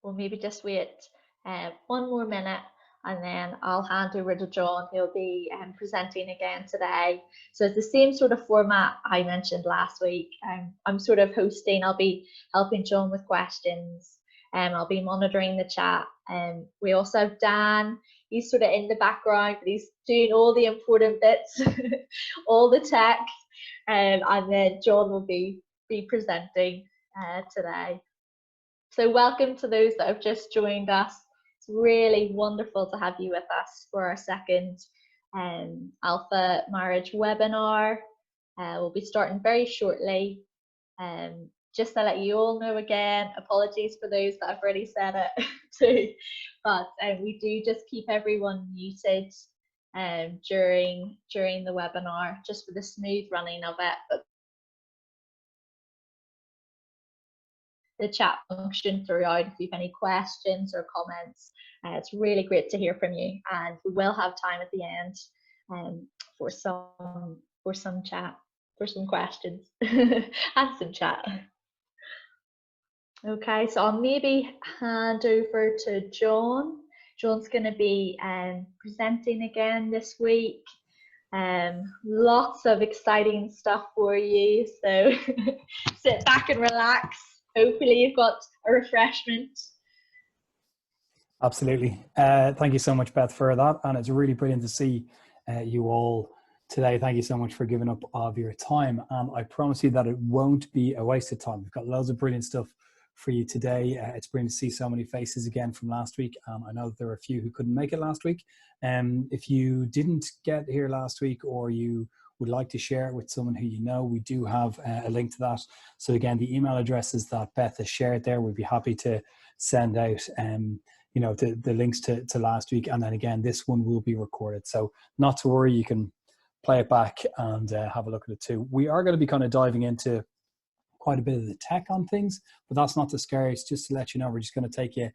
we'll maybe just wait one more minute, and then I'll hand over to John, who'll be presenting again today. So it's the same sort of format I mentioned last week. I'm sort of hosting, I'll be helping John with questions, I'll be monitoring the chat. We also have Dan, he's sort of in the background, but he's doing all the important bits, all the tech, and then John will be presenting today. So welcome to those that have just joined us. It's really wonderful to have you with us for our second Alpha Marriage webinar. We'll be starting very shortly. Just to let you all know again, apologies for those that have already said it too, but we do just keep everyone muted during the webinar, just for the smooth running of it. But the chat function throughout, if you have any questions or comments, it's really great to hear from you, and we will have time at the end for some chat, for some questions and some chat. Okay, so I'll maybe hand over to John. John's going to be presenting again this week. Lots of exciting stuff for you, so sit back and relax. Hopefully you've got a refreshment. Absolutely. Thank you so much, Beth, for that. And it's really brilliant to see you all today. Thank you so much for giving up of your time. And I promise you that it won't be a waste of time. We've got loads of brilliant stuff for you today. It's brilliant to see so many faces again from last week. I know that there were a few who couldn't make it last week. If you didn't get here last week, or you would like to share it with someone who you know, we do have a link to that. So again, the email addresses that Beth has shared there, we'd be happy to send out you know, the links to last week. And then again, this one will be recorded. So not to worry, you can play it back and have a look at it too. We are going to be kind of diving into quite a bit of the tech on things, but that's not to scare you. It's just to let you know, we're just going to take you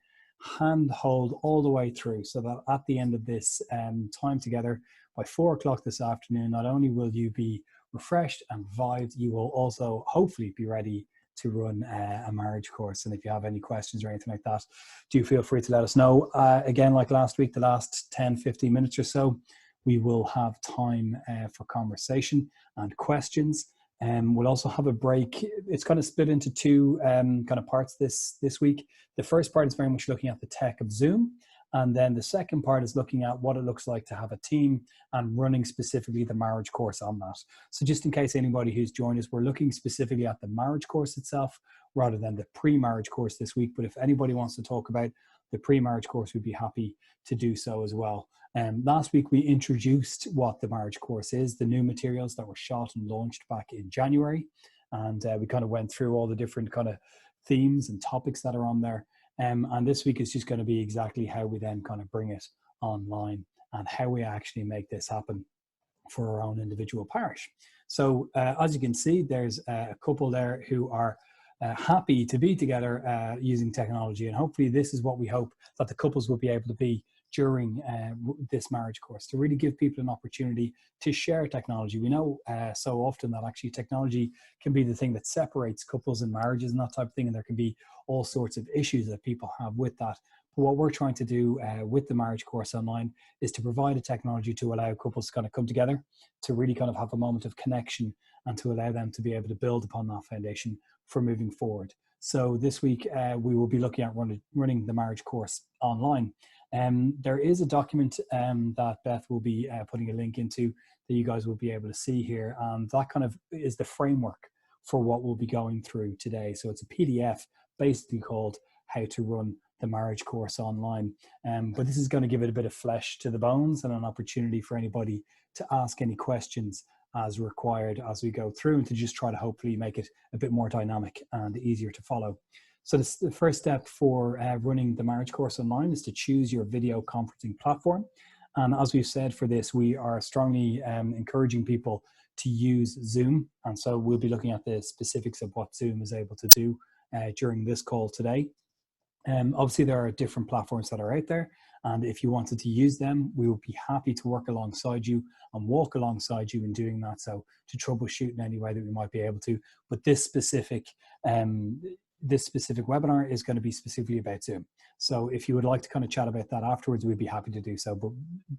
handhold all the way through, so that at the end of this time together, by 4 o'clock this afternoon, not only will you be refreshed and vibed, you will also hopefully be ready to run a marriage course. And if you have any questions or anything like that, do feel free to let us know. Again, like last week, the last 10-15 minutes or so, we will have time for conversation and questions. We'll also have a break. It's kind of split into two kind of parts this week. The first part is very much looking at the tech of Zoom. And then the second part is looking at what it looks like to have a team and running specifically the marriage course on that. So just in case anybody who's joined us, we're looking specifically at the marriage course itself rather than the pre-marriage course this week. But if anybody wants to talk about the pre-marriage course, we'd be happy to do so as well. Last week we introduced what the marriage course is, the new materials that were shot and launched back in January. And we kind of went through all the different kind of themes and topics that are on there. And this week is just going to be exactly how we then kind of bring it online and how we actually make this happen for our own individual parish. So as you can see, there's a couple there who are happy to be together using technology. And hopefully this is what we hope that the couples will be able to be during this marriage course, to really give people an opportunity to share technology. We know so often that actually technology can be the thing that separates couples and marriages and that type of thing, and there can be all sorts of issues that people have with that. But what we're trying to do with the marriage course online is to provide a technology to allow couples to kind of come together, to really kind of have a moment of connection, and to allow them to be able to build upon that foundation for moving forward. So this week we will be looking at running the marriage course online. There is a document that Beth will be putting a link into that you guys will be able to see here. And that kind of is the framework for what we'll be going through today. So it's a PDF basically called How to Run the Marriage Course Online. But this is going to give it a bit of flesh to the bones and an opportunity for anybody to ask any questions as required as we go through, and to just try to hopefully make it a bit more dynamic and easier to follow. So the first step for running the marriage course online is to choose your video conferencing platform. And as we've said for this, we are strongly encouraging people to use Zoom. And so we'll be looking at the specifics of what Zoom is able to do during this call today. Obviously, there are different platforms that are out there. And if you wanted to use them, we would be happy to work alongside you and walk alongside you in doing that. So to troubleshoot in any way that we might be able to. But this specific this specific webinar is going to be specifically about Zoom. So if you would like to kind of chat about that afterwards, we'd be happy to do so, but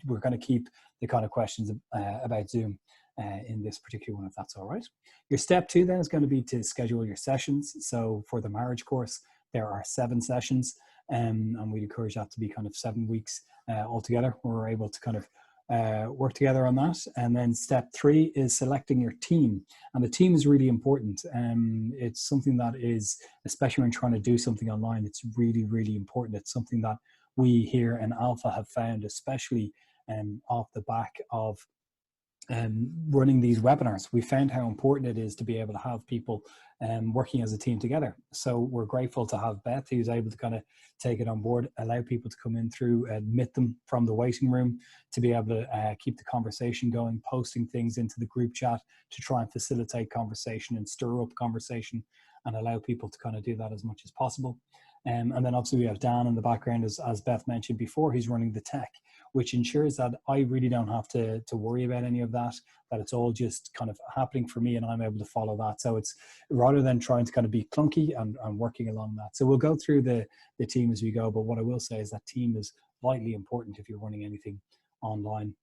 we're going to keep the kind of questions about Zoom in this particular one, if that's all right. Your step 2 then is going to be to schedule your sessions. So for the marriage course, there are 7 sessions, and we'd encourage that to be kind of 7 weeks altogether, where we're able to kind of work together on that. And then step 3 is selecting your team, and the team is really important. It's something that is, especially when trying to do something online, it's really, really important. It's something that we here in Alpha have found, especially off the back of running these webinars. We found how important it is to be able to have people working as a team together. So we're grateful to have Beth, who's able to kind of take it on board, allow people to come in through, admit them from the waiting room, to be able to keep the conversation going, posting things into the group chat to try and facilitate conversation and stir up conversation and allow people to kind of do that as much as possible. And then obviously we have Dan in the background, as Beth mentioned before, he's running the tech, which ensures that I really don't have to worry about any of that, that it's all just kind of happening for me and I'm able to follow that. So it's rather than trying to kind of be clunky and working along that. So we'll go through the team as we go, but what I will say is that team is vitally important if you're running anything online.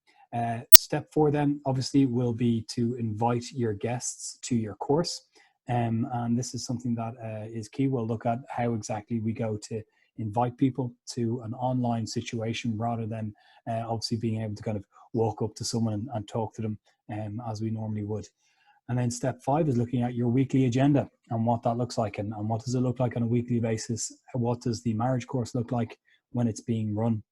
Step 4 then obviously will be to invite your guests to your course. And this is something that is key. We'll look at how exactly we go to invite people to an online situation rather than obviously being able to kind of walk up to someone and talk to them as we normally would. And then step 5 is looking at your weekly agenda and what that looks like, and what does it look like on a weekly basis? What does the marriage course look like when it's being run?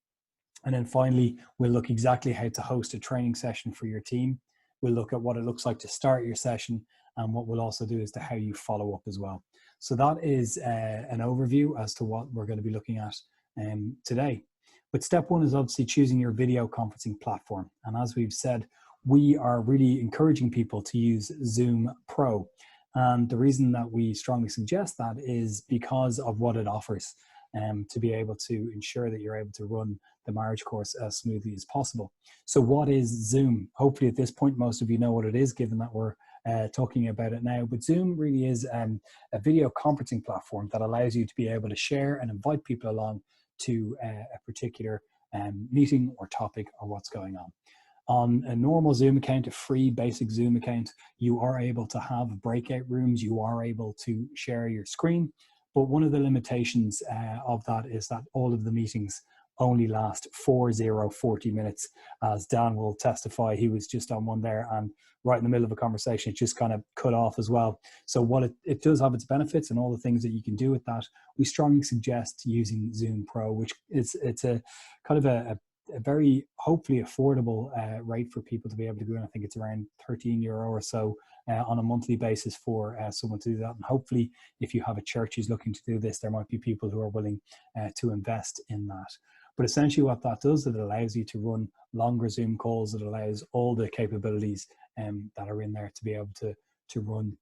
And then finally, we'll look exactly how to host a training session for your team. We'll look at what it looks like to start your session, and what we'll also do is to how you follow up as well. So that is an overview as to what we're going to be looking at today. But step 1 is obviously choosing your video conferencing platform. And as we've said, we are really encouraging people to use Zoom Pro. And the reason that we strongly suggest that is because of what it offers, to be able to ensure that you're able to run the marriage course as smoothly as possible. So what is Zoom? Hopefully at this point, most of you know what it is, given that we're talking about it now. But Zoom really is a video conferencing platform that allows you to be able to share and invite people along to a particular meeting or topic or what's going on. On a normal Zoom account, a free basic Zoom account, you are able to have breakout rooms, you are able to share your screen. But one of the limitations of that is that all of the meetings only last 40 minutes. As Dan will testify, he was just on one there, and right in the middle of a conversation, it just kind of cut off as well. So while it does have its benefits and all the things that you can do with that, we strongly suggest using Zoom Pro, which it's a kind of a very hopefully affordable rate for people to be able to go in. I think it's around €13 or so on a monthly basis for someone to do that. And hopefully if you have a church who's looking to do this, there might be people who are willing to invest in that. But essentially what that does, it allows you to run longer Zoom calls. It allows all the capabilities that are in there to be able to run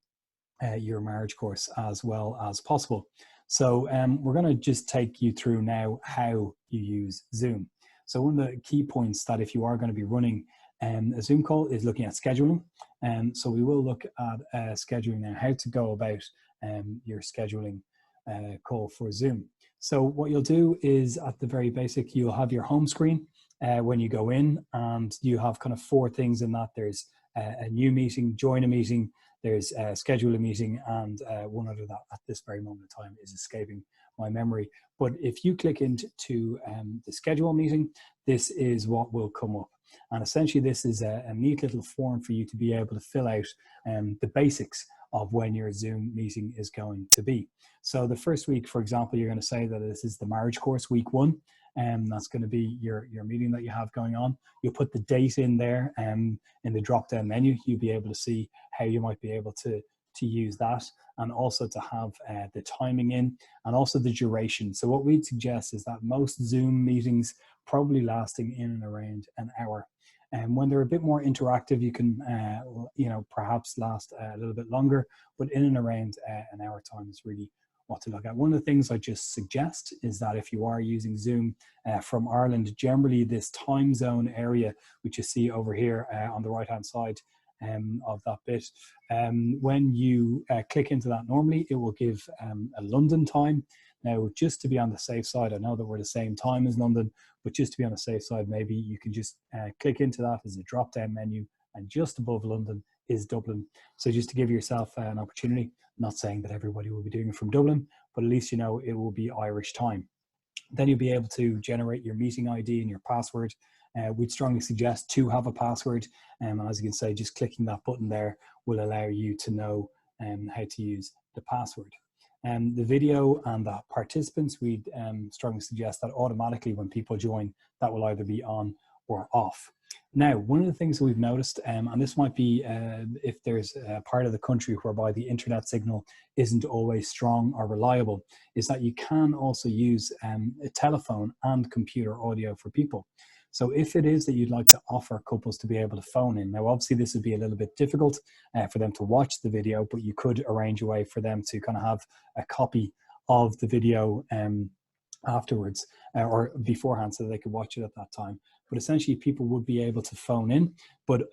your marriage course as well as possible. So we're going to just take you through now how you use Zoom. So one of the key points that if you are going to be running a Zoom call is looking at scheduling. So we will look at scheduling now, how to go about your scheduling call for Zoom. So what you'll do is at the very basic, you'll have your home screen when you go in, and you have kind of 4 things in that. There's a new meeting, join a meeting, there's schedule a meeting, and one other that at this very moment in time is escaping my memory. But if you click into the schedule meeting, this is what will come up. And essentially this is a neat little form for you to be able to fill out the basics of when your Zoom meeting is going to be. So the first week, for example, you're going to say that this is the marriage course, week 1. And that's going to be your meeting that you have going on. You'll put the date in there in the drop-down menu. You'll be able to see how you might be able to use that, and also to have the timing in, and also the duration. So what we'd suggest is that most Zoom meetings probably lasting in and around an hour. And when they're a bit more interactive, you can, perhaps last a little bit longer, but in and around an hour time is really what to look at. One of the things I just suggest is that if you are using Zoom from Ireland, generally this time zone area, which you see over here on the right-hand side, of that bit. When you click into that, normally it will give a London time. Now, just to be on the safe side, I know that we're the same time as London, but just to be on the safe side, maybe you can just click into that as a drop-down menu, and just above London is Dublin. So just to give yourself an opportunity, not saying that everybody will be doing it from Dublin, but at least you know it will be Irish time. Then you'll be able to generate your meeting ID and your password. We'd strongly suggest to have a password. And as you can say, just clicking that button there will allow you to know how to use the password. The video and the participants, we'd strongly suggest that automatically when people join, that will either be on or off. Now, one of the things that we've noticed, and this might be if there's a part of the country whereby the internet signal isn't always strong or reliable, is that you can also use a telephone and computer audio for people. So if it is that you'd like to offer couples to be able to phone in, now obviously this would be a little bit difficult for them to watch the video, but you could arrange a way for them to kind of have a copy of the video afterwards or beforehand so that they could watch it at that time. But essentially people would be able to phone in, but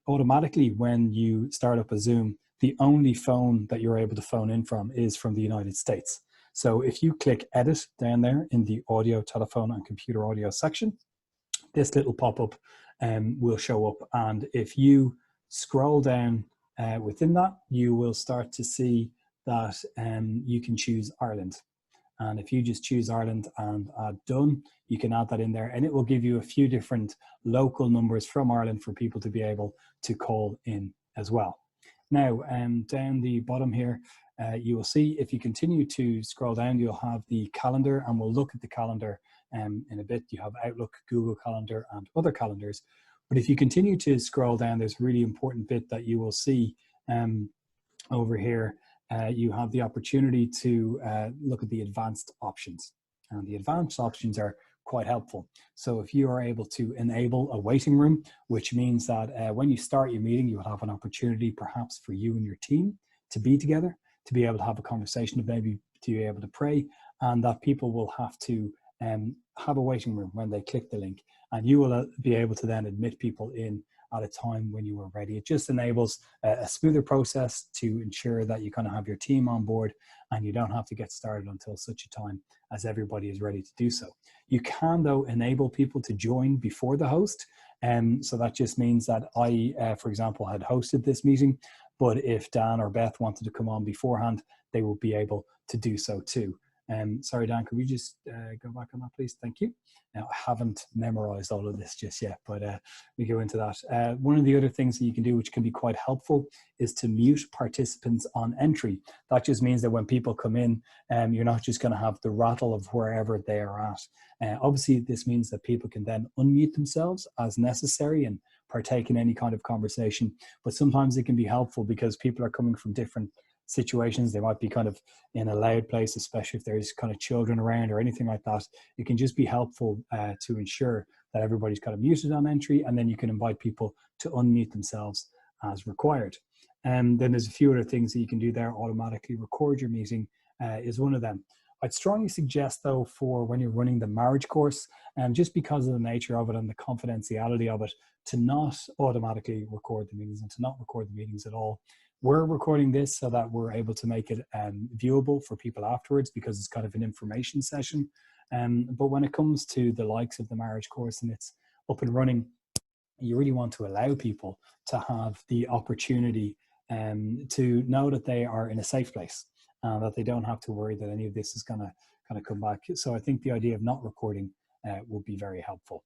automatically when you start up a Zoom, the only phone that you're able to phone in from is from the United States. So if you click edit down there in the audio, telephone and computer audio section, this little pop-up will show up. And if you scroll down within that, you will start to see that you can choose Ireland. And if you just choose Ireland and add done, you can add that in there and it will give you a few different local numbers from Ireland for people to be able to call in as well. Now, down the bottom here, you will see if you continue to scroll down, you'll have the calendar, and we'll look at the calendar in a bit. You have Outlook, Google Calendar and other calendars. But if you continue to scroll down, there's a really important bit that you will see over here. You have the opportunity to look at the advanced options, and the advanced options are quite helpful. So if you are able to enable a waiting room, which means that when you start your meeting, you will have an opportunity perhaps for you and your team to be together, to be able to have a conversation, maybe to be able to pray, and that people will have to have a waiting room when they click the link, and you will be able to then admit people in at a time when you are ready. It just enables a smoother process to ensure that you kind of have your team on board and you don't have to get started until such a time as everybody is ready to do so. You can, though, enable people to join before the host. So that just means that I, for example, had hosted this meeting, but if Dan or Beth wanted to come on beforehand, they will be able to do so too. Sorry, Dan, could we just go back on that, please? Thank you. Now, I haven't memorized all of this just yet, but we go into that. One of the other things that you can do, which can be quite helpful, is to mute participants on entry. That just means that when people come in, you're not just going to have the rattle of wherever they are at. Obviously, this means that people can then unmute themselves as necessary and partake in any kind of conversation, but sometimes it can be helpful because people are coming from different situations. They might be kind of in a loud place, especially if there's kind of children around or anything like that. It can just be helpful to ensure that everybody's kind of muted on entry, and then you can invite people to unmute themselves as required. And then there's a few other things that you can do there. Automatically record your meeting is one of them. I'd strongly suggest, though, for when you're running the marriage course, and just because of the nature of it and the confidentiality of it, to not automatically record the meetings and to not record the meetings at all. We're recording this so that we're able to make it viewable for people afterwards, because it's kind of an information session. But when it comes to the likes of the marriage course and it's up and running, you really want to allow people to have the opportunity to know that they are in a safe place, that they don't have to worry that any of this is going to kind of come back. So I think the idea of not recording will be very helpful.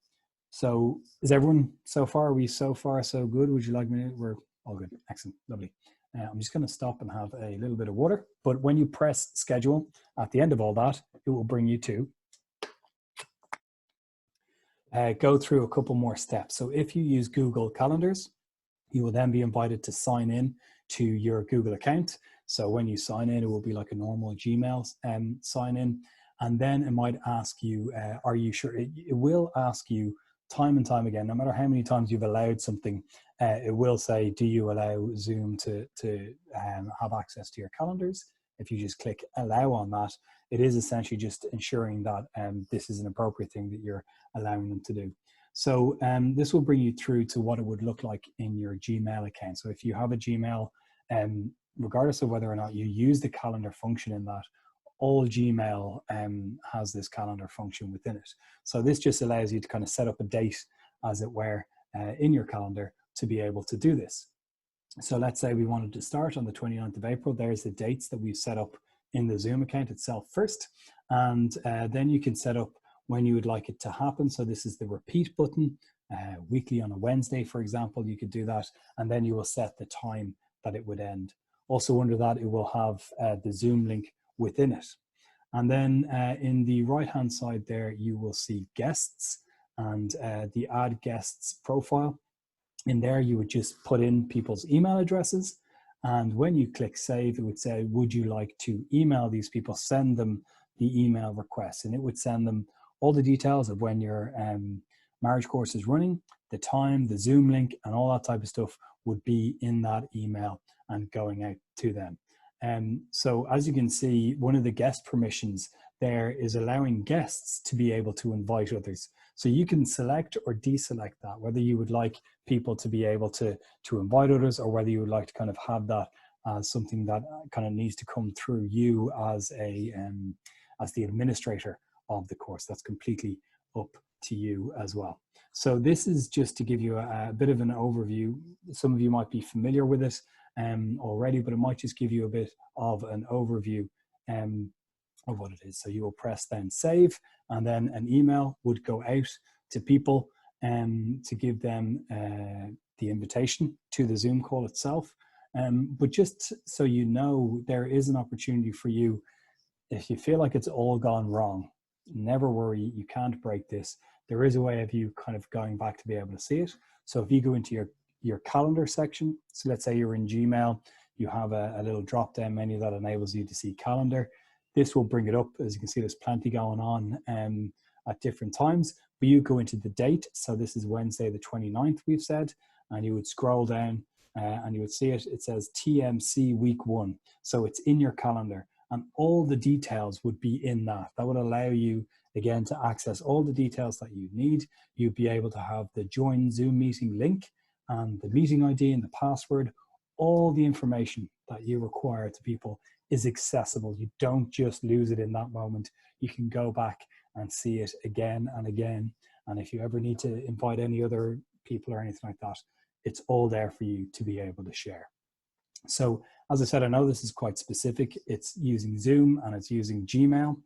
So is everyone so far? Are we so far so good? Would you like me to? We're all good. Excellent. Lovely. I'm just going to stop and have a little bit of water. But when you press schedule at the end of all that, it will bring you to go through a couple more steps. So if you use Google Calendars, you will then be invited to sign in to your Google account. So when you sign in, it will be like a normal Gmail sign in. And then it might ask you, are you sure? It will ask you time and time again, no matter how many times you've allowed something, it will say, do you allow Zoom to have access to your calendars? If you just click allow on that, it is essentially just ensuring that this is an appropriate thing that you're allowing them to do. So this will bring you through to what it would look like in your Gmail account. So if you have a Gmail, regardless of whether or not you use the calendar function in that, all Gmail has this calendar function within it. So this just allows you to kind of set up a date, as it were, in your calendar to be able to do this. So let's say we wanted to start on the 29th of April. There's the dates that we've set up in the Zoom account itself first. And then you can set up when you would like it to happen. So this is the repeat button, weekly on a Wednesday, for example, you could do that. And then you will set the time that it would end. Also under that, it will have the Zoom link within it. And then in the right-hand side there, you will see guests and the add guests profile. In there, you would just put in people's email addresses. And when you click save, it would say, would you like to email these people, send them the email request? And it would send them all the details of when your marriage course is running, the time, the Zoom link, and all that type of stuff would be in that email and going out to them. So as you can see, one of the guest permissions there is allowing guests to be able to invite others. So you can select or deselect that, whether you would like people to be able to invite others, or whether you would like to kind of have that as something that kind of needs to come through you as the administrator of the course. That's completely up to you as well. So this is just to give you a bit of an overview. Some of you might be familiar with it already, but it might just give you a bit of an overview of what it is. So you will press then save, and then an email would go out to people to give them the invitation to the Zoom call itself. But just so you know, there is an opportunity for you, if you feel like it's all gone wrong, never worry, you can't break this. There is a way of you kind of going back to be able to see it. So if you go into your calendar section, so let's say you're in Gmail, you have a little drop down menu that enables you to see calendar. This will bring it up. As you can see, there's plenty going on at different times, but you go into the date. So this is Wednesday, the 29th, we've said, and you would scroll down and you would see it. It says TMC week 1. So it's in your calendar, and all the details would be in that. That would allow you, again, to access all the details that you need. You'd be able to have the join Zoom meeting link and the meeting ID and the password. All the information that you require to people is accessible. You don't just lose it in that moment. You can go back and see it again and again. And if you ever need to invite any other people or anything like that, it's all there for you to be able to share. So as I said, I know this is quite specific. It's using Zoom and it's using Gmail.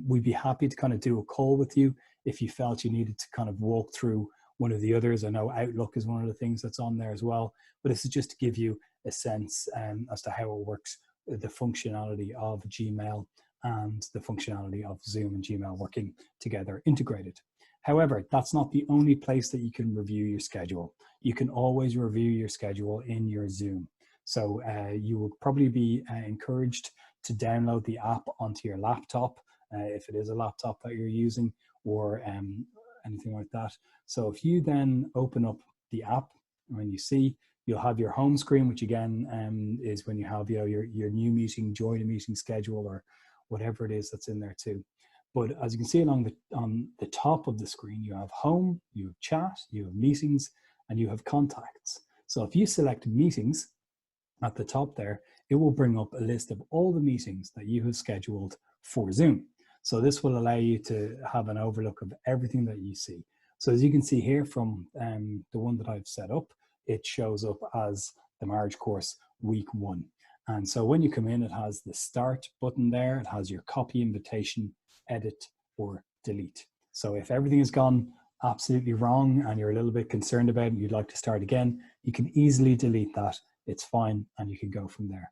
We'd be happy to kind of do a call with you if you felt you needed to kind of walk through one of the others. I know Outlook is one of the things that's on there as well, but this is just to give you a sense as to how it works, the functionality of Gmail and the functionality of Zoom and Gmail working together integrated. However, that's not the only place that you can review your schedule. You can always review your schedule in your Zoom. So you will probably be encouraged to download the app onto your laptop, if it is a laptop that you're using, or anything like that. So if you then open up the app, when you see, you'll have your home screen, which again is when you have your new meeting, join a meeting schedule, or whatever it is that's in there too. But as you can see on the top of the screen, you have home, you have chat, you have meetings, and you have contacts. So if you select meetings at the top there, it will bring up a list of all the meetings that you have scheduled for Zoom. So this will allow you to have an overlook of everything that you see. So as you can see here from the one that I've set up, it shows up as the marriage course week 1. And so when you come in, it has the start button there. It has your copy invitation, edit, or delete. So if everything has gone absolutely wrong and you're a little bit concerned about it, you'd like to start again, you can easily delete that. It's fine, and you can go from there.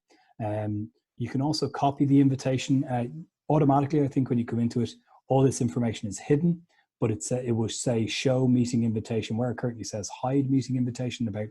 You can also copy the invitation automatically. I think when you come into it, all this information is hidden, but it will say show meeting invitation, where it currently says hide meeting invitation, about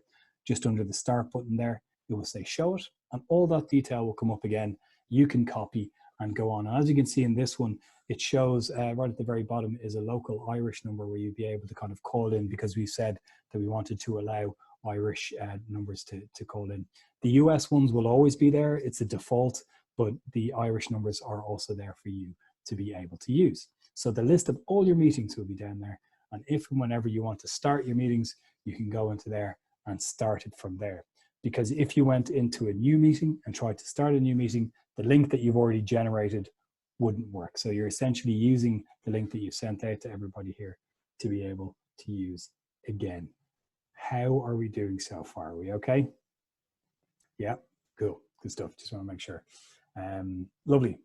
just under the start button there. It will say show it, and all that detail will come up again. You can copy and go on. And as you can see in this one, it shows right at the very bottom is a local Irish number where you'd be able to kind of call in, because we said that we wanted to allow Irish numbers to call in. The US ones will always be there. It's a default, but the Irish numbers are also there for you to be able to use. So the list of all your meetings will be down there, And if and whenever you want to start your meetings, you can go into there and start it from there. Because if you went into a new meeting and tried to start a new meeting, the link that you've already generated wouldn't work. So you're essentially using the link that you sent out to everybody here to be able to use again. How are we doing so far? Are we okay? Yeah, cool, good stuff. Just want to make sure. Lovely,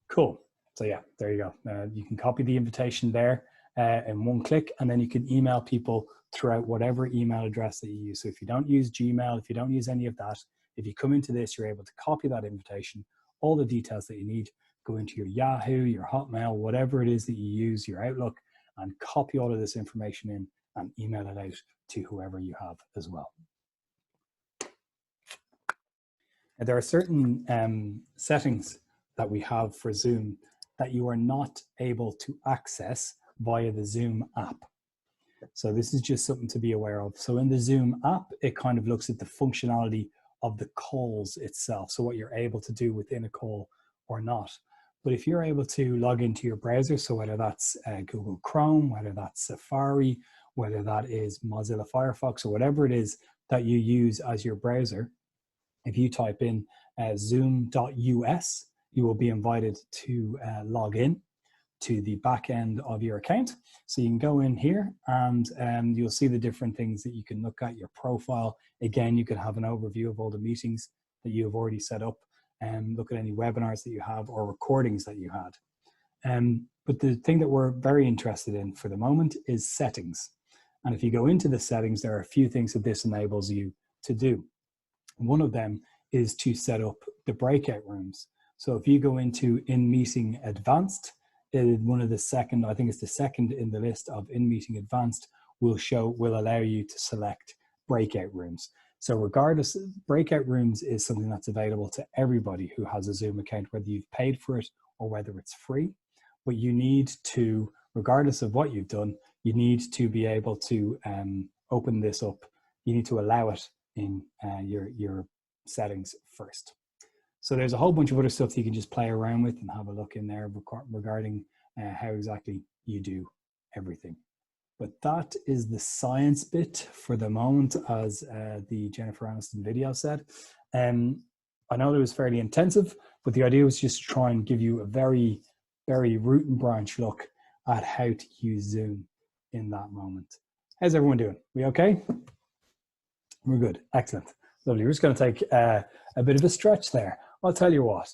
cool. So yeah, there you go. You can copy the invitation there in one click, and then you can email people throughout whatever email address that you use. So if you don't use Gmail, if you don't use any of that, if you come into this, you're able to copy that invitation, all the details that you need, go into your Yahoo, your Hotmail, whatever it is that you use, your Outlook, and copy all of this information in and email it out to whoever you have as well. And there are certain settings that we have for Zoom that you are not able to access via the Zoom app. So this is just something to be aware of. So in the Zoom app, it kind of looks at the functionality of the calls itself. So what you're able to do within a call or not. But if you're able to log into your browser, so whether that's Google Chrome, whether that's Safari, whether that is Mozilla Firefox, or whatever it is that you use as your browser, if you type in zoom.us, you will be invited to log in to the back end of your account. So you can go in here and you'll see the different things that you can look at, your profile. Again, you can have an overview of all the meetings that you have already set up and look at any webinars that you have or recordings that you had. But the thing that we're very interested in for the moment is settings. And if you go into the settings, there are a few things that this enables you to do. One of them is to set up the breakout rooms. So if you go into in-meeting advanced, one of the second, I think it's the second in the list of in-meeting advanced, will allow you to select breakout rooms. So regardless, breakout rooms is something that's available to everybody who has a Zoom account, whether you've paid for it or whether it's free. But you need to, regardless of what you've done, you need to be able to open this up. You need to allow it in your settings first. So there's a whole bunch of other stuff that you can just play around with and have a look in there regarding how exactly you do everything. But that is the science bit for the moment, as the Jennifer Aniston video said. I know it was fairly intensive, but the idea was just to try and give you a very, very root and branch look at how to use Zoom in that moment. How's everyone doing? We okay? We're good. Excellent. Lovely. We're just going to take a bit of a stretch there. I'll tell you what.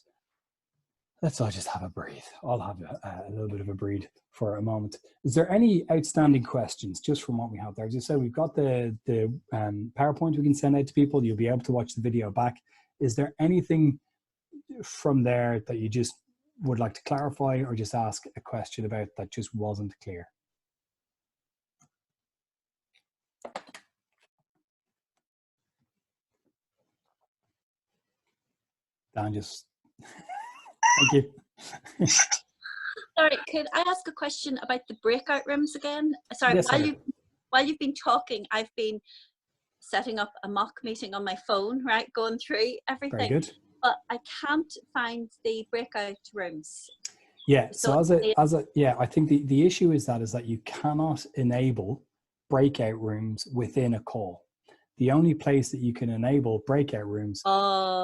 Let's all just have a breathe. I'll have a little bit of a breathe for a moment. Is there any outstanding questions just from what we have there? As I said, we've got the PowerPoint we can send out to people. You'll be able to watch the video back. Is there anything from there that you just would like to clarify or just ask a question about that just wasn't clear? Dan, just thank you. Sorry, could I ask a question about the breakout rooms again? Sorry, yes, while you've been talking, I've been setting up a mock meeting on my phone, right, going through everything. Very good. But I can't find the breakout rooms. Yeah, so I think the issue is that you cannot enable breakout rooms within a call. The only place that you can enable breakout rooms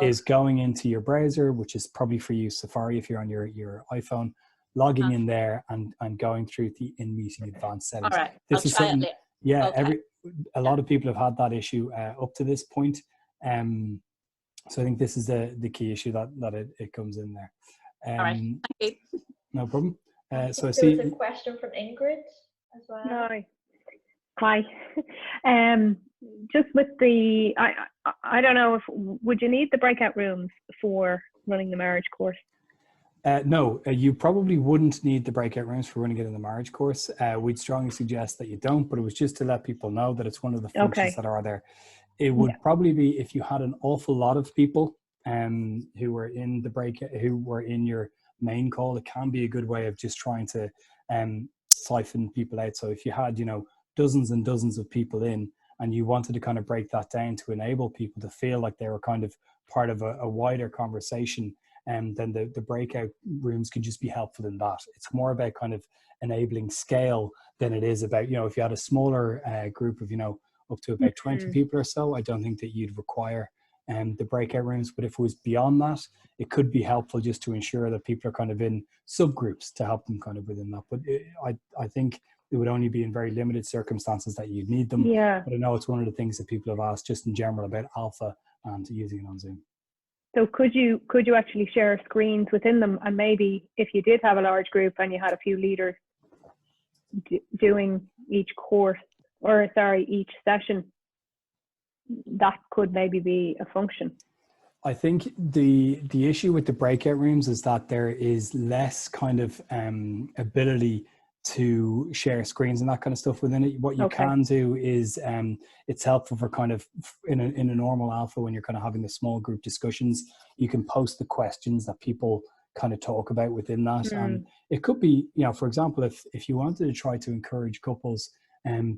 is going into your browser, which is probably for you Safari if you're on your iPhone, logging in there and going through the in-meeting advanced settings. All right, this is try something, it later. yeah, okay. A lot of people have had that issue up to this point. So I think this is the key issue that it comes in there. All right, thank you. No problem. So I see see there was a question from Ingrid as well. Hi. Just with the, I don't know if, would you need the breakout rooms for running the marriage course? No, you probably wouldn't need the breakout rooms for running it in the marriage course. We'd strongly suggest that you don't, but it was just to let people know that it's one of the functions that are there. It would probably be if you had an awful lot of people who were in the breakout, who were in your main call. It can be a good way of just trying to siphon people out. So if you had, dozens and dozens of people in, and you wanted to kind of break that down to enable people to feel like they were kind of part of a wider conversation, then the breakout rooms can just be helpful in that. It's more about kind of enabling scale than it is about, if you had a smaller group of, up to about 20 people or so, I don't think that you'd require the breakout rooms. But if it was beyond that, it could be helpful just to ensure that people are kind of in subgroups to help them kind of within that. But I think it would only be in very limited circumstances that you'd need them. Yeah. But I know it's one of the things that people have asked just in general about Alpha and using it on Zoom. So could you actually share screens within them, and maybe if you did have a large group and you had a few leaders doing each course, or sorry, each session, that could maybe be a function? I think the issue with the breakout rooms is that there is less kind of ability to share screens and that kind of stuff within it. What you can do is it's helpful for kind of in a normal Alpha, when you're kind of having the small group discussions, you can post the questions that people kind of talk about within that. And it could be, for example, if you wanted to try to encourage couples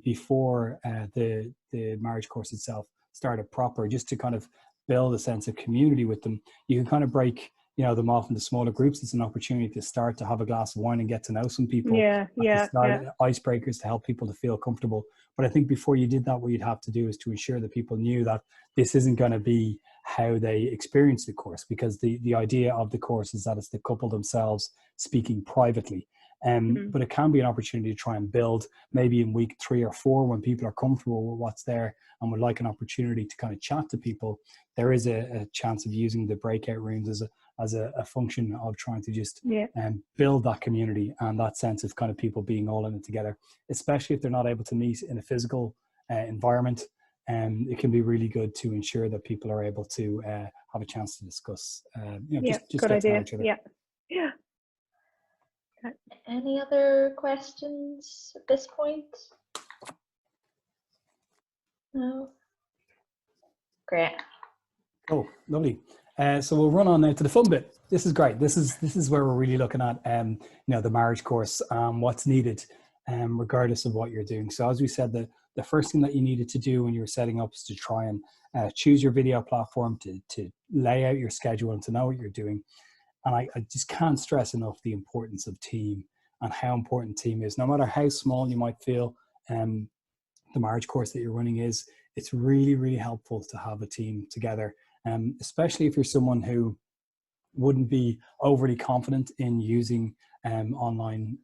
before the marriage course itself started proper, just to kind of build a sense of community with them, you can kind of break them off into smaller groups. It's an opportunity to start to have a glass of wine and get to know some people. Icebreakers to help people to feel comfortable. But I think before you did that, what you'd have to do is to ensure that people knew that this isn't going to be how they experience the course, because the idea of the course is that it's the couple themselves speaking privately. But it can be an opportunity to try and build, maybe in week 3 or 4, when people are comfortable with what's there and would like an opportunity to kind of chat to people, there is a chance of using the breakout rooms as a function of trying to just build that community and that sense of kind of people being all in it together, especially if they're not able to meet in a physical environment. It can be really good to ensure that people are able to have a chance to discuss, just good get idea. to know each other. Yeah. Any other questions at this point? No? Great. Oh, lovely. So we'll run on now to the fun bit. This is great. This is where we're really looking at the marriage course, what's needed, regardless of what you're doing. So as we said, the first thing that you needed to do when you were setting up is to try and choose your video platform, to lay out your schedule and to know what you're doing. And I just can't stress enough the importance of team and how important team is. No matter how small you might feel the marriage course that you're running is, it's really, really helpful to have a team together, especially if you're someone who wouldn't be overly confident in using online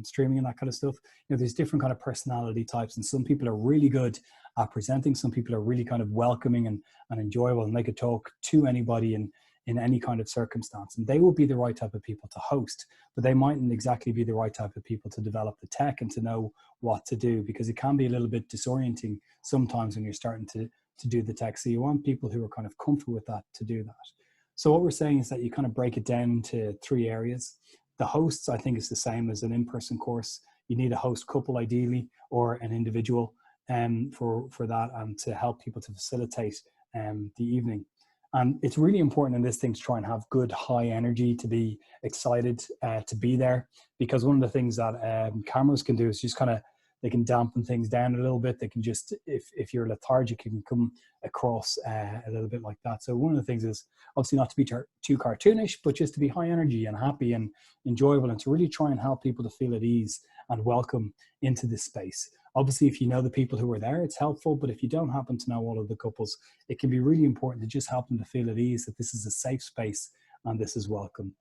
streaming and that kind of stuff. There's different kind of personality types, and some people are really good at presenting. Some people are really kind of welcoming and enjoyable, and they could talk to anybody in any kind of circumstance, and they will be the right type of people to host, but they mightn't exactly be the right type of people to develop the tech and to know what to do, because it can be a little bit disorienting sometimes when you're starting to do the tech. So you want people who are kind of comfortable with that to do that. So what we're saying is that you kind of break it down to 3 areas. The hosts, I think, is the same as an in-person course. You need a host couple ideally, or an individual for that, and to help people to facilitate the evening. And it's really important in this thing to try and have good high energy, to be excited to be there, because one of the things that cameras can do is just kind of, they can dampen things down a little bit. They can just, if you're lethargic, you can come across a little bit like that. So one of the things is obviously not to be too cartoonish, but just to be high energy and happy and enjoyable, and to really try and help people to feel at ease and welcome into this space. Obviously, if you know the people who are there, it's helpful, but if you don't happen to know all of the couples, it can be really important to just help them to feel at ease, that this is a safe space and this is welcome.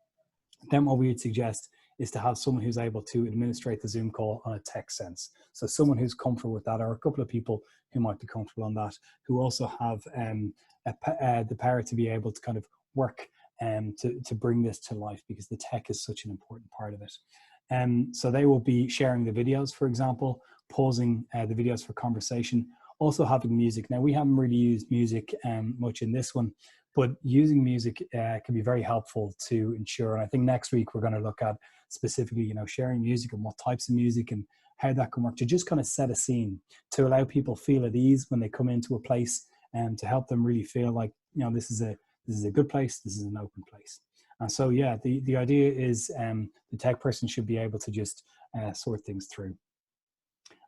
Then what we would suggest is to have someone who's able to administrate the Zoom call on a tech sense. So someone who's comfortable with that, or a couple of people who might be comfortable on that, who also have the power to be able to kind of work to bring this to life, because the tech is such an important part of it. So they will be sharing the videos, for example, pausing the videos for conversation, also having music. Now, we haven't really used music much in this one, but using music can be very helpful to ensure. And I think next week we're going to look at specifically, sharing music and what types of music and how that can work to just kind of set a scene, to allow people feel at ease when they come into a place, and to help them really feel like, this is a good place, this is an open place. And so, yeah, the idea is the tech person should be able to just sort things through.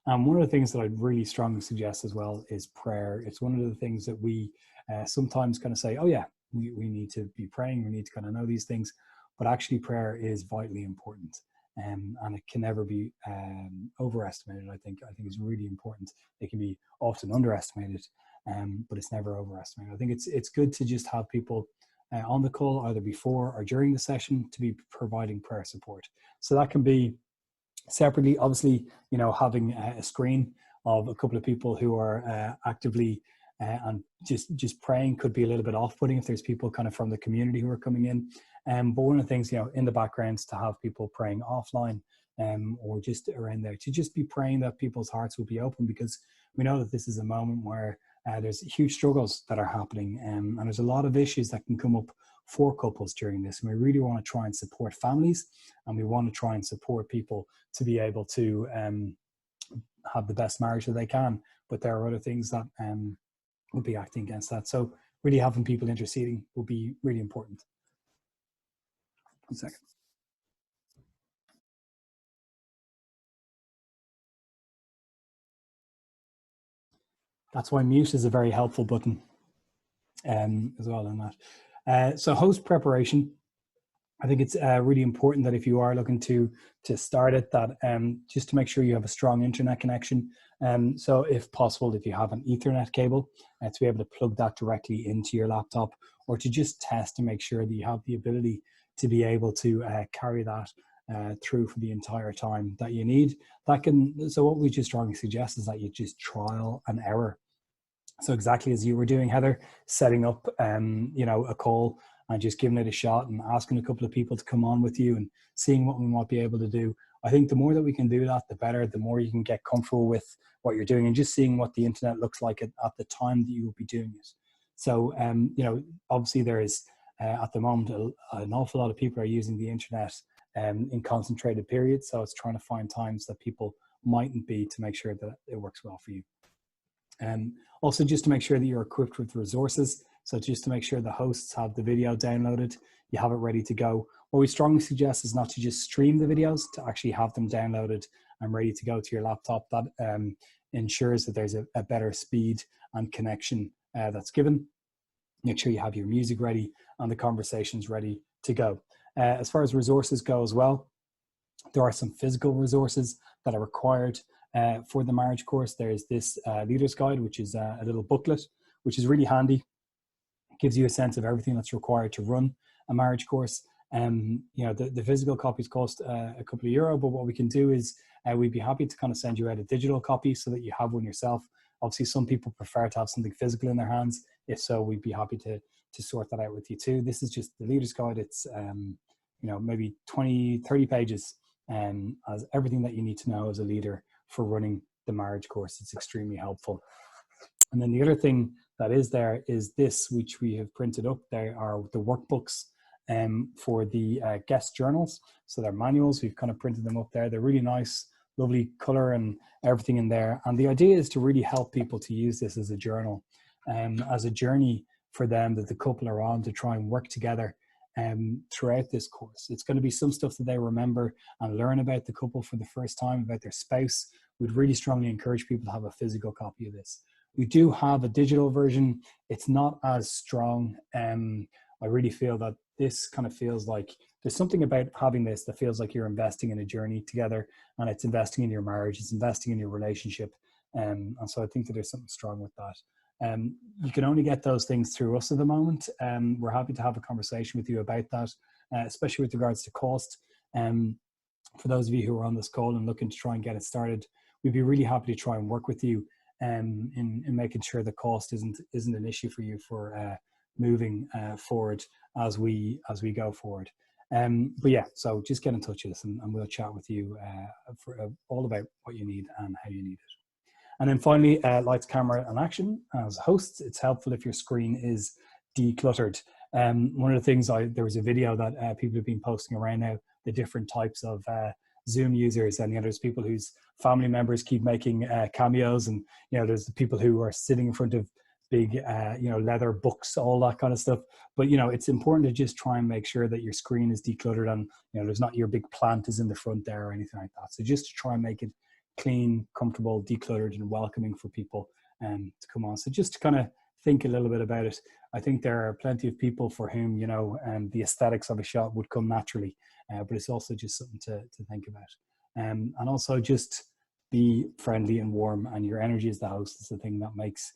One of the things that I'd really strongly suggest as well is prayer. It's one of the things that we sometimes kind of say, oh yeah, we need to be praying, we need to kind of know these things, but actually prayer is vitally important. And it can never be overestimated. I think it's really important. It can be often underestimated, but it's never overestimated. I think it's good to just have people on the call either before or during the session to be providing prayer support. So that can be separately, obviously, you know, having a screen of a couple of people who are actively and just praying could be a little bit off-putting if there's people kind of from the community who are coming in. But one of the things, you know, in the background is to have people praying offline or just around there, to just be praying that people's hearts will be open, because we know that this is a moment where there's huge struggles that are happening, and there's a lot of issues that can come up for couples during this. And we really want to try and support families, and we want to try and support people to be able to have the best marriage that they can. But there are other things that will be acting against that. So really having people interceding will be really important. 1 second. That's why mute is a very helpful button as well in that. So host preparation. I think it's really important that if you are looking to start it, that just to make sure you have a strong internet connection. So if possible, if you have an Ethernet cable, to be able to plug that directly into your laptop, or to just test and make sure that you have the ability to be able to carry that through for the entire time that you need. So what we just strongly suggest is that you just trial and error. So exactly as you were doing, Heather, setting up you know, a call and just giving it a shot and asking a couple of people to come on with you and seeing what we might be able to do. I think the more that we can do that, the better, the more you can get comfortable with what you're doing and just seeing what the internet looks like at the time that you will be doing it. So, you know, obviously there is, at the moment, an awful lot of people are using the internet in concentrated periods. So it's trying to find times that people mightn't be, to make sure that it works well for you. Also, just to make sure that you're equipped with resources. So just to make sure the hosts have the video downloaded, you have it ready to go. What we strongly suggest is not to just stream the videos, to actually have them downloaded and ready to go to your laptop. That ensures that there's a better speed and connection that's given. Make sure you have your music ready and the conversations ready to go. As far as resources go as well, there are some physical resources that are required for the marriage course. There's this leader's guide, which is a little booklet, which is really handy. It gives you a sense of everything that's required to run a marriage course. You know, the physical copies cost a couple of euro, but what we can do is we'd be happy to kind of send you out a digital copy so that you have one yourself. Obviously, some people prefer to have something physical in their hands. If so, we'd be happy to sort that out with you too. This is just the leader's guide. It's you know, maybe 20-30 pages, as everything that you need to know as a leader for running the marriage course. It's extremely helpful. And then the other thing that is there is this, which we have printed up. There are the workbooks for the guest journals. So they're manuals. We've kind of printed them up there. They're really nice, lovely color and everything in there. And the idea is to really help people to use this as a journal, as a journey for them that the couple are on, to try and work together throughout this course. It's going to be some stuff that they remember and learn about the couple for the first time, about their spouse. We'd really strongly encourage people to have a physical copy of this. We do have a digital version. It's not as strong. I really feel that this kind of feels like there's something about having this that feels like you're investing in a journey together, and it's investing in your marriage, it's investing in your relationship. And so I think that there's something strong with that. You can only get those things through us at the moment. We're happy to have a conversation with you about that, especially with regards to cost. For those of you who are on this call and looking to try and get it started, we'd be really happy to try and work with you in making sure the cost isn't an issue for you for moving forward as we go forward. But yeah, so just get in touch with us and we'll chat with you for all about what you need and how you need it. And then finally, lights, camera, and action. As hosts, it's helpful if your screen is decluttered. One of the things, there was a video that people have been posting around now, the different types of Zoom users, and there's people whose family members keep making cameos, and there's the people who are sitting in front of big leather books, all that kind of stuff. But it's important to just try and make sure that your screen is decluttered, and there's not your big plant is in the front there or anything like that. So just to try and make it clean, comfortable, decluttered, and welcoming for people to come on. So just to kind of think a little bit about it, I think there are plenty of people for whom, you know, the aesthetics of a shot would come naturally, but it's also just something to think about. And also just be friendly and warm, and your energy as the host is the thing that makes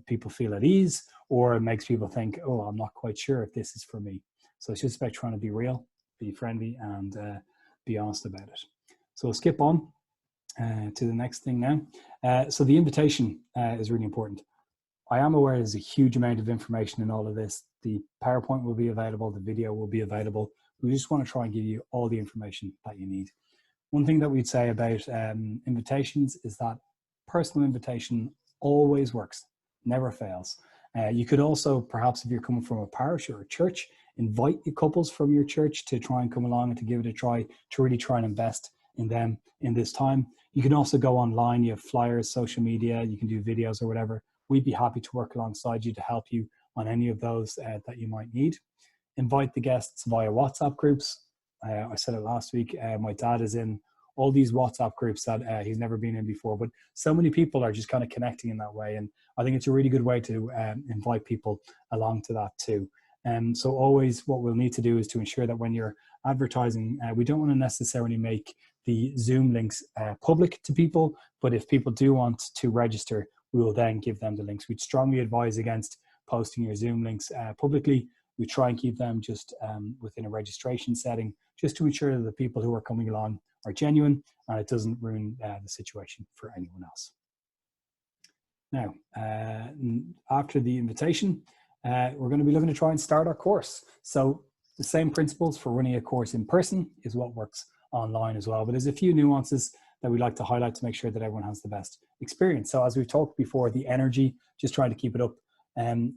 people feel at ease, or it makes people think, oh, I'm not quite sure if this is for me. So it's just about trying to be real, be friendly, and be honest about it. So we'll skip on to the next thing now. So the invitation is really important. I am aware there's a huge amount of information in all of this. The PowerPoint will be available, the video will be available. We just want to try and give you all the information that you need. One thing that we'd say about invitations is that personal invitation always works, never fails. You could also, perhaps if you're coming from a parish or a church, invite your couples from your church to try and come along and to give it a try, to really try and invest in them in this time. You can also go online, you have flyers, social media, you can do videos or whatever. We'd be happy to work alongside you to help you on any of those that you might need. Invite the guests via WhatsApp groups. I said it last week, my dad is in all these WhatsApp groups that he's never been in before, but so many people are just kind of connecting in that way. And I think it's a really good way to invite people along to that too. So always what we'll need to do is to ensure that when you're advertising, we don't want to necessarily make the Zoom links public to people, but if people do want to register, we will then give them the links. We'd strongly advise against posting your Zoom links publicly. We try and keep them just within a registration setting, just to ensure that the people who are coming along are genuine and it doesn't ruin the situation for anyone else. Now, after the invitation, we're going to be looking to try and start our course. So the same principles for running a course in person is what works online as well, but there's a few nuances that we like to highlight to make sure that everyone has the best experience. So as we've talked before, the energy, just trying to keep it up,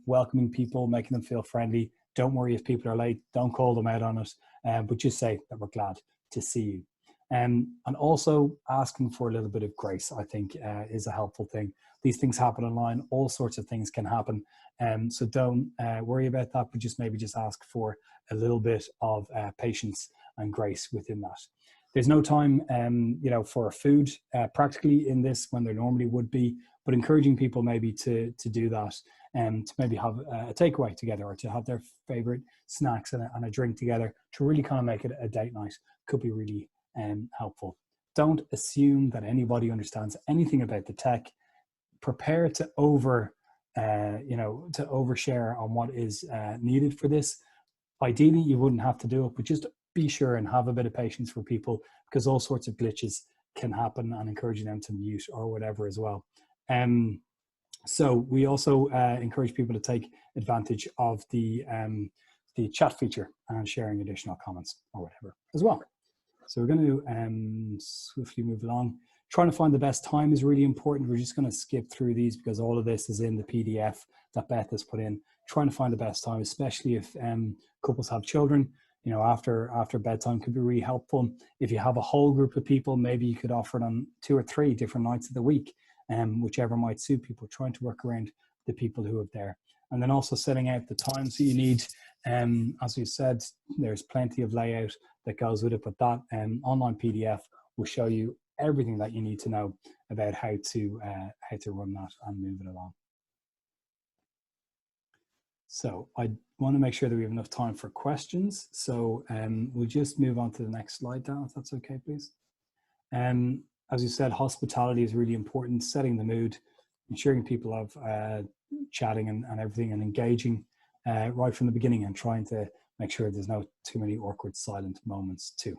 welcoming people, making them feel friendly. Don't worry if people are late, don't call them out on it, but just say that we're glad to see you. And also asking for a little bit of grace, I think, is a helpful thing. These things happen online, all sorts of things can happen. So don't worry about that, but just maybe just ask for a little bit of patience and grace within that. There's no time, you know, for food practically in this when there normally would be, but encouraging people maybe to do that and to maybe have a takeaway together or to have their favorite snacks and a drink together to really kind of make it a date night could be really helpful. Don't assume that anybody understands anything about the tech. Prepare to you know, to overshare on what is needed for this. Ideally, you wouldn't have to do it, but just be sure and have a bit of patience for people because all sorts of glitches can happen, and encouraging them to mute or whatever as well. So we also encourage people to take advantage of the chat feature and sharing additional comments or whatever as well. So we're going to swiftly move along. Trying to find the best time is really important. We're just going to skip through these because all of this is in the PDF that Beth has put in. Trying to find the best time, especially if couples have children, you know, after bedtime could be really helpful. If you have a whole group of people, maybe you could offer it on 2 or 3 different nights of the week, whichever might suit people, trying to work around the people who are there. And then also setting out the times that you need. As we said, there's plenty of layout that goes with it, but that online PDF will show you everything that you need to know about how to run that and move it along. So I want to make sure that we have enough time for questions. So we'll just move on to the next slide, Dan, if that's okay, please. As you said, hospitality is really important, setting the mood, ensuring people have chatting and everything and engaging right from the beginning and trying to make sure there's no too many awkward silent moments too.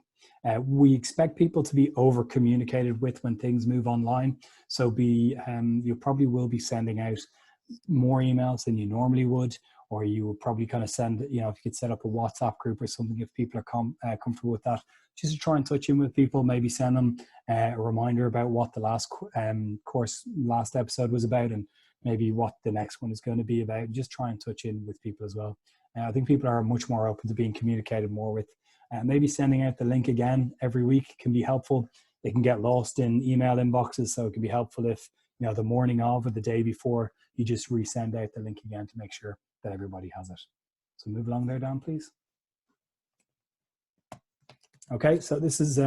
We expect people to be over communicated with when things move online. So you probably will be sending out more emails than you normally would, or you will probably kind of send, you know, if you could set up a WhatsApp group or something, if people are comfortable with that, just to try and touch in with people, maybe send them a reminder about what the last last episode was about and maybe what the next one is going to be about. Just try and touch in with people as well. I think people are much more open to being communicated more with. Maybe sending out the link again every week can be helpful. They can get lost in email inboxes, so it can be helpful if, you know, the morning of or the day before, you just resend out the link again to make sure that everybody has it. So move along there, Dan, please. Okay, so this is, as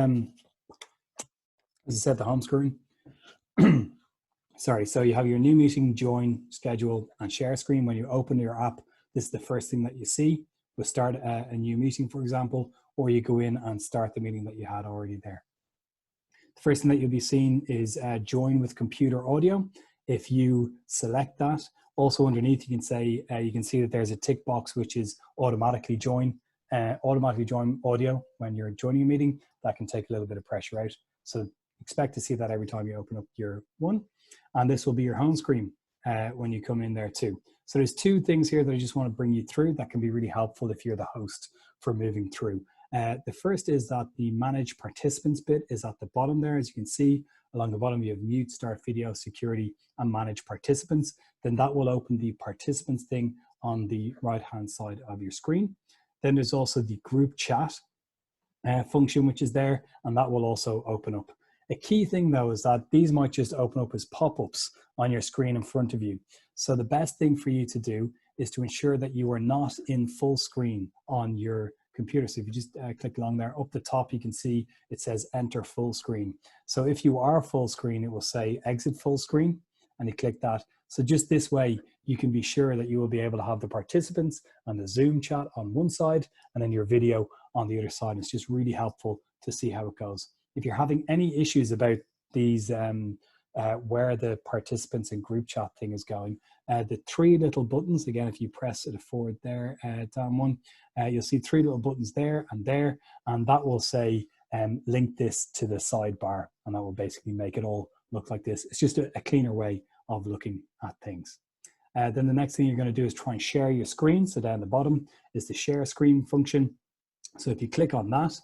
I said, the home screen. sorry, so you have your new meeting, join, schedule, and share screen. When you open your app, this is the first thing that you see. We'll start a new meeting, for example, or you go in and start the meeting that you had already there. The first thing that you'll be seeing is join with computer audio. If you select that, also underneath you can say, you can see that there's a tick box which is automatically join audio when you're joining a meeting. That can take a little bit of pressure out. So expect to see that every time you open up your one. And this will be your home screen when you come in there too. So there's two things here that I just want to bring you through that can be really helpful if you're the host for moving through. The first is that the manage participants bit is at the bottom there. As you can see along the bottom, you have mute, start video, security, and manage participants. Then that will open the participants thing on the right-hand side of your screen. Then there's also the group chat function, which is there, and that will also open up. A key thing though is that these might just open up as pop-ups on your screen in front of you. So the best thing for you to do is to ensure that you are not in full screen on your computer. So if you just click along there, up the top you can see it says enter full screen. So if you are full screen, it will say exit full screen, and you click that. So just this way you can be sure that you will be able to have the participants and the Zoom chat on one side and then your video on the other side. It's just really helpful to see how it goes. If you're having any issues about these where the participants and group chat thing is going, the three little buttons, again, if you press it forward there, down one, you'll see three little buttons there, and that will say link this to the sidebar, and that will basically make it all look like this. It's just a cleaner way of looking at things. Then the next thing you're going to do is try and share your screen. So down the bottom is the share screen function. So if you click on that,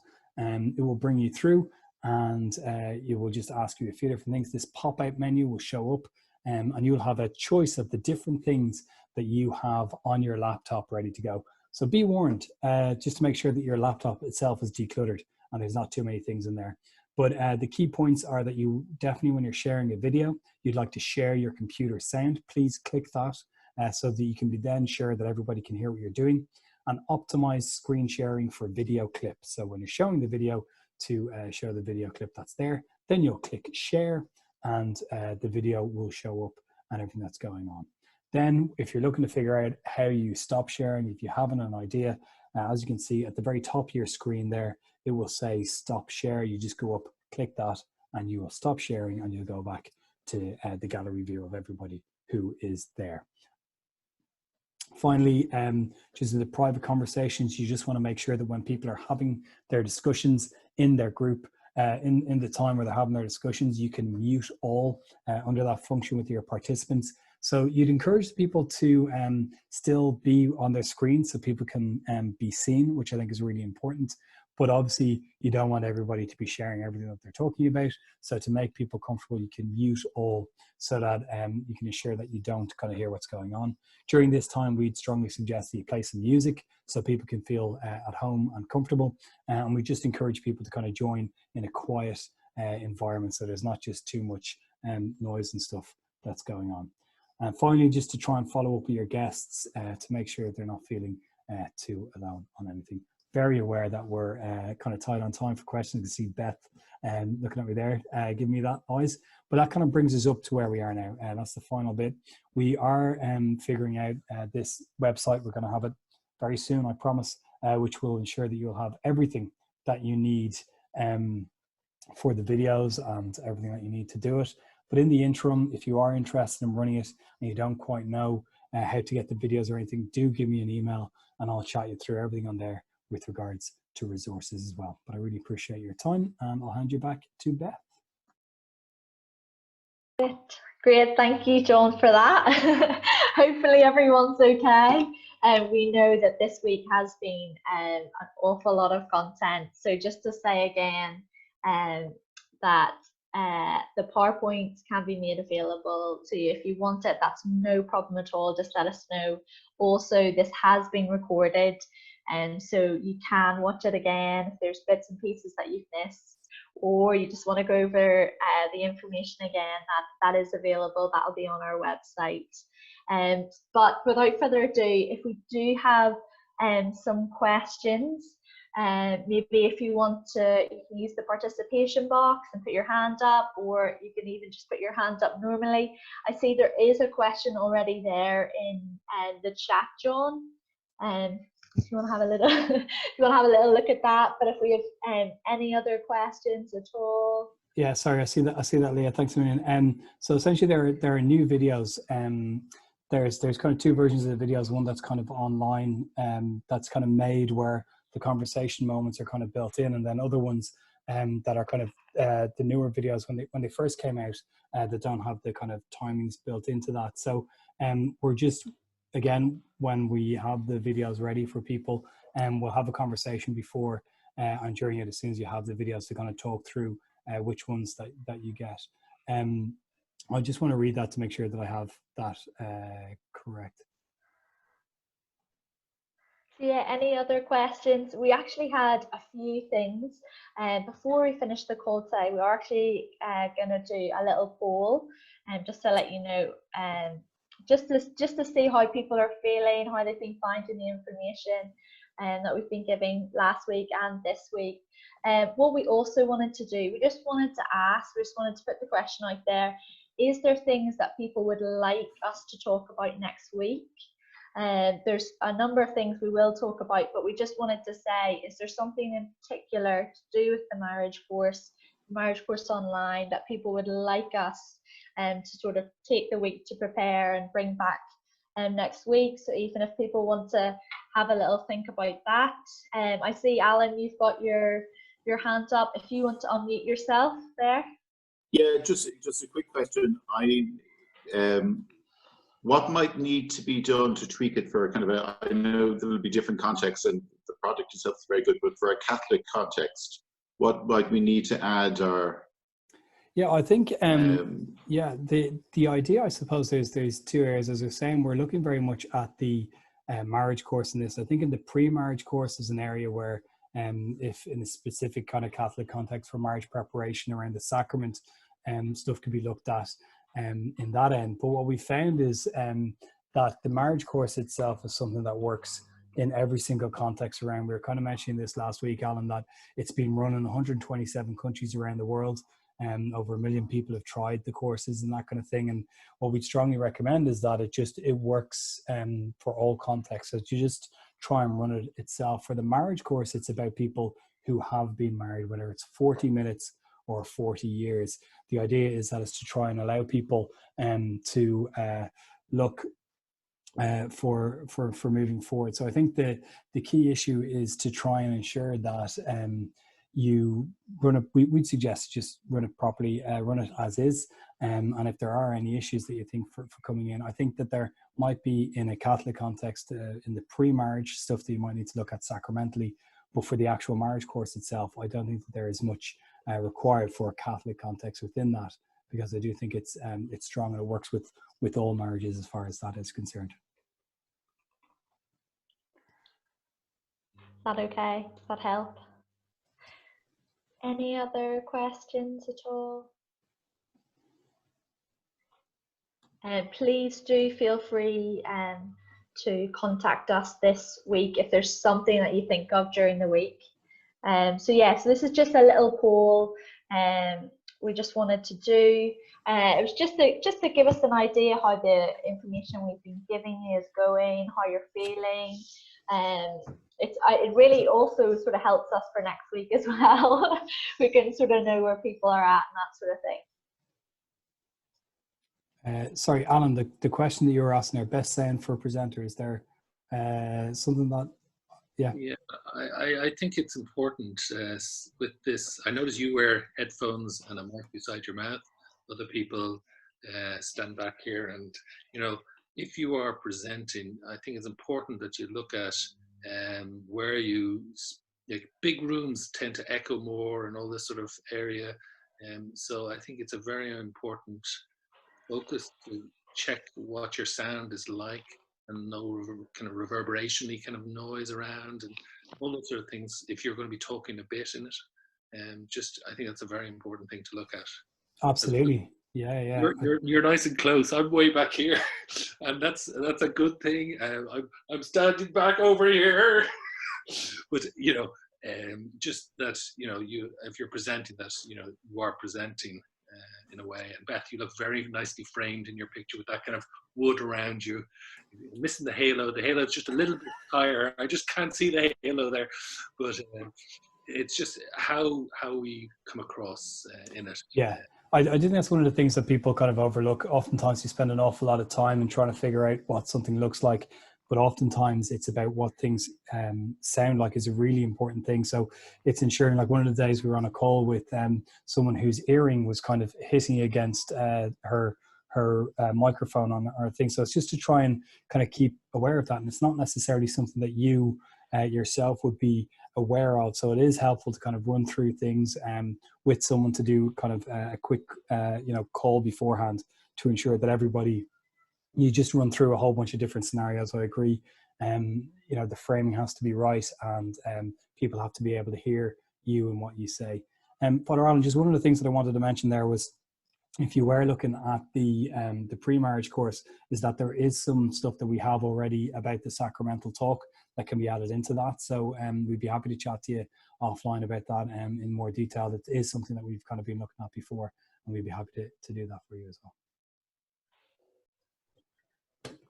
it will bring you through, and it will just ask you a few different things. This pop-out menu will show up, and you'll have a choice of the different things that you have on your laptop ready to go. So be warned, just to make sure that your laptop itself is decluttered and there's not too many things in there. But the key points are that you definitely, when you're sharing a video, you'd like to share your computer sound. Please click that so that you can be then sure that everybody can hear what you're doing. And optimize screen sharing for video clips. So when you're showing the video, to show the video clip that's there, then you'll click share, and the video will show up and everything that's going on. Then if you're looking to figure out how you stop sharing, if you haven't an idea, as you can see at the very top of your screen there, it will say stop share. You just go up, click that, and you will stop sharing, and you'll go back to the gallery view of everybody who is there. Finally, just in the private conversations, you just want to make sure that when people are having their discussions in their group, in the time where they're having their discussions, you can mute all under that function with your participants. So you'd encourage people to still be on their screen so people can be seen, which I think is really important. But obviously, you don't want everybody to be sharing everything that they're talking about. So to make people comfortable, you can mute all so that you can ensure that you don't kind of hear what's going on. During this time, we'd strongly suggest that you play some music so people can feel at home and comfortable. And we just encourage people to kind of join in a quiet environment so there's not just too much noise and stuff that's going on. And finally, just to try and follow up with your guests to make sure they're not feeling too alone on anything. Very aware that we're kind of tight on time for questions. You can see Beth looking at me there, giving me that eyes. But that kind of brings us up to where we are now. That's the final bit. We are figuring out this website. We're going to have it very soon, I promise, which will ensure that you'll have everything that you need for the videos and everything that you need to do it. But in the interim, if you are interested in running it and you don't quite know how to get the videos or anything, do give me an email and I'll chat you through everything on there with regards to resources as well. But I really appreciate your time, and I'll hand you back to Beth. Great, thank you, John, for that. Hopefully everyone's okay. We know that this week has been an awful lot of content. So just to say again that the PowerPoints can be made available to you if you want it. That's no problem at all. Just let us know. Also, this has been recorded, and so you can watch it again if there's bits and pieces that you've missed, or you just want to go over the information again. That is available. That'll be on our website. But without further ado, if we do have some questions Maybe if you want to, you can use the participation box and put your hand up, or you can even just put your hand up normally. I see there is a question already there in the chat, John. If you want to have a little, if you want to have a little look at that. But if we have any other questions at all. Yeah, sorry, I see that, Leah. Thanks a million. So essentially, there are new videos. There's kind of two versions of the videos. One that's kind of online, that's kind of made where the conversation moments are kind of built in, and then other ones that are kind of the newer videos when they first came out that don't have the kind of timings built into that. So we're just, again, when we have the videos ready for people, we'll have a conversation before and during it, as soon as you have the videos, to kind of talk through which ones that you get. I just want to read that to make sure that I have that correct. So yeah, any other questions? We actually had a few things. Before we finish the call today, we are actually going to do a little poll, just to let you know, just to see how people are feeling, how they've been finding the information that we've been giving last week and this week. What we also wanted to do, we just wanted to put the question out there: is there things that people would like us to talk about next week? There's a number of things we will talk about, but we just wanted to say, is there something in particular to do with the marriage course online, that people would like us to sort of take the week to prepare and bring back next week? So even if people want to have a little think about that, I see, Alan, you've got your hand up. If you want to unmute yourself there. Yeah, just a quick question. What might need to be done to tweak it for kind of I know there will be different contexts and the project itself is very good, but for a Catholic context, what might we need to add? Or yeah, I think yeah, the idea, I suppose, there's two areas. As I was saying, we're looking very much at the marriage course in this. I think in the pre-marriage course is an area where if in a specific kind of Catholic context for marriage preparation around the sacrament, stuff could be looked at in that end. But what we found is that the marriage course itself is something that works in every single context around. We were kind of mentioning this last week, Alan, that it's been run in 127 countries around the world. Over 1 million people have tried the courses and that kind of thing. And what we'd strongly recommend is that it works for all contexts. So you just try and run it itself. For the marriage course, it's about people who have been married, whether it's 40 minutes or 40 years. The idea is that it's to try and allow people to look for moving forward. So I think the key issue is to try and ensure that you run it. We'd suggest just run it properly, run it as is. And if there are any issues that you think for coming in, I think that there might be in a Catholic context in the pre-marriage stuff that you might need to look at sacramentally. But for the actual marriage course itself, I don't think that there is much required for a Catholic context within that, because I do think it's strong and it works with all marriages as far as that is concerned. Is that okay? Does that help? Any other questions at all? Please do feel free to contact us this week if there's something that you think of during the week. So this is just a little poll we just wanted to do. It was just to give us an idea how the information we've been giving you is going, how you're feeling. It really also sort of helps us for next week as well. We can sort of know where people are at and that sort of thing. Sorry, Alan, the question that you were asking, our best saying for a presenter, is there something that, yeah. Yeah, I think it's important with this. I notice you wear headphones and a mic beside your mouth. Other people stand back here, and if you are presenting, I think it's important that you look at where big rooms tend to echo more and all this sort of area. So I think it's a very important focus to check what your sound is like, and no kind of reverberation-y kind of noise around and all those sort of things if you're going to be talking a bit in it. I think that's a very important thing to look at. Absolutely. Yeah. You're nice and close. I'm way back here, and that's a good thing. I'm standing back over here. But just that, you know, if you're presenting that, you know, you are presenting in a way. And Beth, you look very nicely framed in your picture with that kind of wood around you. You're missing the halo. The halo is just a little bit higher. I just can't see the halo there, but it's just how we come across in it. Yeah. I think that's one of the things that people kind of overlook. Oftentimes you spend an awful lot of time in trying to figure out what something looks like, but oftentimes it's about what things sound like is a really important thing. So it's ensuring, like one of the days we were on a call with someone whose earring was kind of hitting against her microphone on her thing. So it's just to try and kind of keep aware of that. And it's not necessarily something that you yourself would be aware of. So it is helpful to kind of run through things with someone, to do kind of a quick call beforehand to ensure that everybody, you just run through a whole bunch of different scenarios. I agree. The framing has to be right, and people have to be able to hear you and what you say. Father Alan, just one of the things that I wanted to mention there was, if you were looking at the pre-marriage course, is that there is some stuff that we have already about the sacramental talk that can be added into that. So we'd be happy to chat to you offline about that in more detail. It is something that we've kind of been looking at before, and we'd be happy to do that for you as well.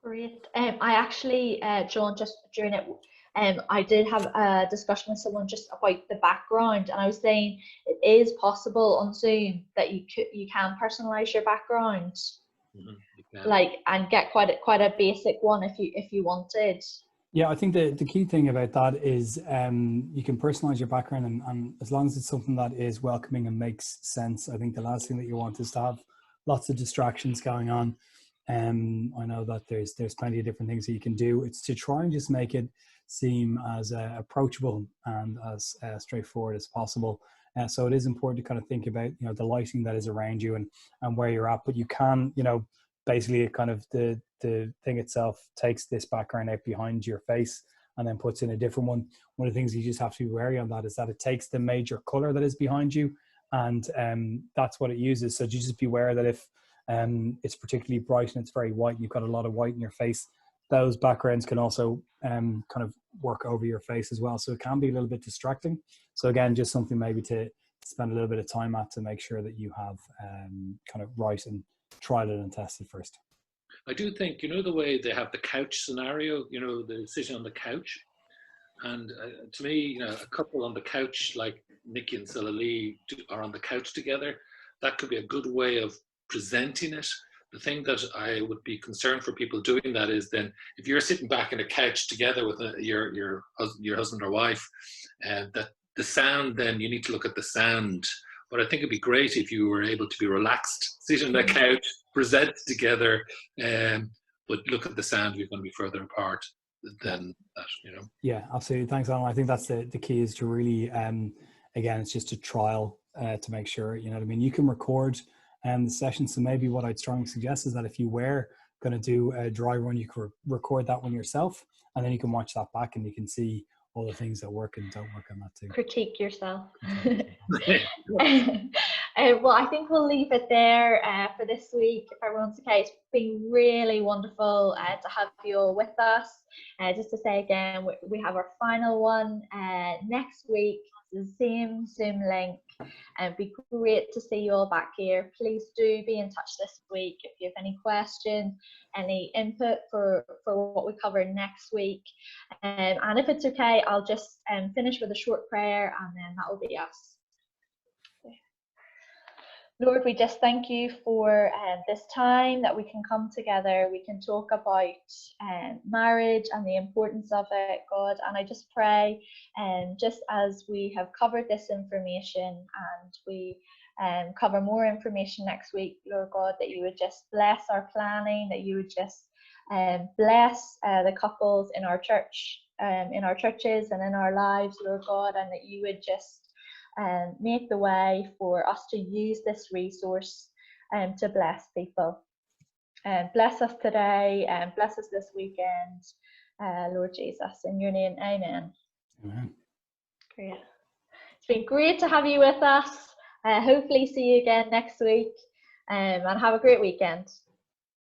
Great. I actually, John, just during it, I did have a discussion with someone just about the background, and I was saying it is possible on Zoom that you can personalize your background, like, and get quite a basic one if you wanted. Yeah, I think the key thing about that is you can personalize your background, and as long as it's something that is welcoming and makes sense. I think the last thing that you want is to have lots of distractions going on. I know that there's plenty of different things that you can do. It's to try and just make it seem as approachable and as straightforward as possible. So it is important to kind of think about, the lighting that is around you and where you're at. But you can, basically kind of the thing itself takes this background out behind your face and then puts in a different one. One of the things you just have to be wary on that is that it takes the major color that is behind you, and that's what it uses. So you just be aware that if it's particularly bright and it's very white and you've got a lot of white in your face, those backgrounds can also kind of work over your face as well. So it can be a little bit distracting. So again, just something maybe to spend a little bit of time at, to make sure that you have kind of right and tried it and tested first. I do think, the way they have the couch scenario, the sitting on the couch. And to me, a couple on the couch, like Nikki and Silla Lee are on the couch together, that could be a good way of presenting it. The thing that I would be concerned for people doing that is, then if you're sitting back in a couch together with your husband or wife, that the sound, then you need to look at the sound. But I think it'd be great if you were able to be relaxed, sit on the couch, present together, but look at the sound. You're going to be further apart than that, Yeah, absolutely. Thanks, Alan. I think that's the key, is to really, again, it's just a trial to make sure, you can record the session. So maybe what I'd strongly suggest is that if you were going to do a dry run, you could record that one yourself, and then you can watch that back and you can see all the things that work and don't work on that too. Critique yourself. Well, I think we'll leave it there for this week. If everyone's okay, it's been really wonderful to have you all with us. Just to say again, we have our final one next week, the same Zoom link. It'd be great to see you all back here. Please do be in touch this week if you have any questions, any input for what we cover next week. And if it's okay, I'll just finish with a short prayer, and then that will be us. Lord, we just thank you for this time that we can come together. We can talk about marriage and the importance of it, God. And I just pray, just as we have covered this information and we cover more information next week, Lord God, that you would just bless our planning, that you would just bless the couples in our church, in our churches and in our lives, Lord God, and that you would just make the way for us to use this resource to bless people. Bless us today and bless us this weekend, Lord Jesus. In your name, amen. Amen. Great. It's been great to have you with us. Hopefully see you again next week, and have a great weekend.